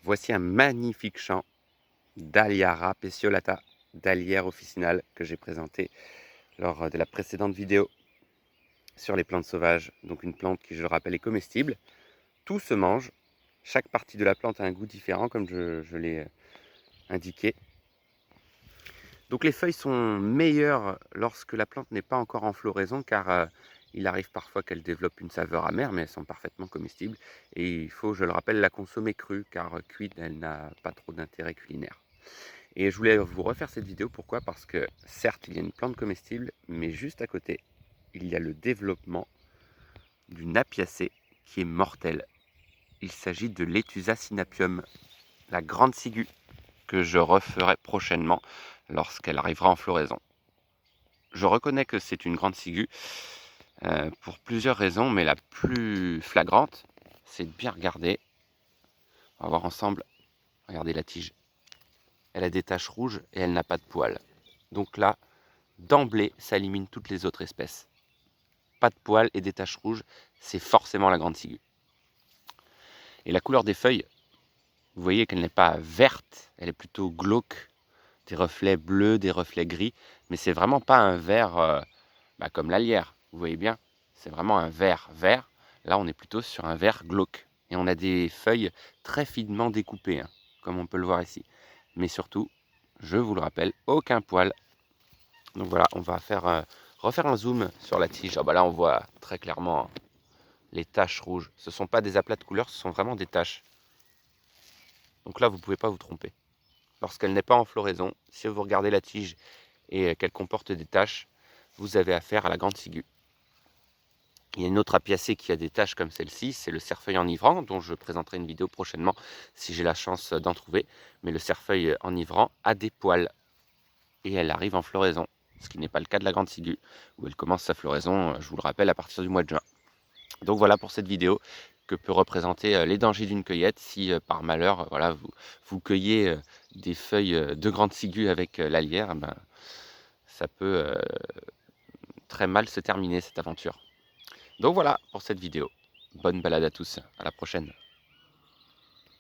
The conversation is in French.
Voici un magnifique champ d'Aliara peciolata, d'Alière officinale que j'ai présenté lors de la précédente vidéo sur les plantes sauvages. Donc une plante qui, je le rappelle, est comestible. Tout se mange. Chaque partie de la plante a un goût différent, comme je l'ai indiqué. Donc les feuilles sont meilleures lorsque la plante n'est pas encore en floraison, car il arrive parfois qu'elles développent une saveur amère, mais elles sont parfaitement comestibles. Et il faut, je le rappelle, la consommer crue, car cuite, elle n'a pas trop d'intérêt culinaire. Et je voulais vous refaire cette vidéo, pourquoi? Parce que certes, il y a une plante comestible, mais juste à côté, il y a le développement d'une apiacée qui est mortelle. Il s'agit de l'Etusa sinapium, la grande ciguë, que je referai prochainement lorsqu'elle arrivera en floraison. Je reconnais que c'est une grande ciguë pour plusieurs raisons, mais la plus flagrante, c'est de bien regarder. On va voir ensemble. Regardez la tige. Elle a des taches rouges et elle n'a pas de poils. Donc là, d'emblée, ça élimine toutes les autres espèces. Pas de poils et des taches rouges, c'est forcément la grande ciguë. Et la couleur des feuilles, vous voyez qu'elle n'est pas verte, elle est plutôt glauque, des reflets bleus, des reflets gris, mais c'est vraiment pas un vert comme la lierre, vous voyez bien, c'est vraiment un vert vert. Là, on est plutôt sur un vert glauque. Et on a des feuilles très finement découpées, hein, comme on peut le voir ici. Mais surtout, je vous le rappelle, aucun poil. Donc voilà, on va refaire un zoom sur la tige. Ah bah là, on voit très clairement les taches rouges. Ce ne sont pas des aplats de couleurs, ce sont vraiment des taches. Donc là, vous ne pouvez pas vous tromper. Lorsqu'elle n'est pas en floraison, si vous regardez la tige et qu'elle comporte des taches, vous avez affaire à la grande ciguë. Il y a une autre apiacée qui a des taches comme celle-ci, c'est le cerfeuil enivrant, dont je présenterai une vidéo prochainement si j'ai la chance d'en trouver. Mais le cerfeuil enivrant a des poils et elle arrive en floraison, ce qui n'est pas le cas de la grande ciguë, où elle commence sa floraison, je vous le rappelle, à partir du mois de juin. Donc voilà pour cette vidéo que peut représenter les dangers d'une cueillette si par malheur voilà, vous cueillez des feuilles de grande ciguë avec la lierre, ben, ça peut très mal se terminer cette aventure. Donc voilà pour cette vidéo. Bonne balade à tous, à la prochaine.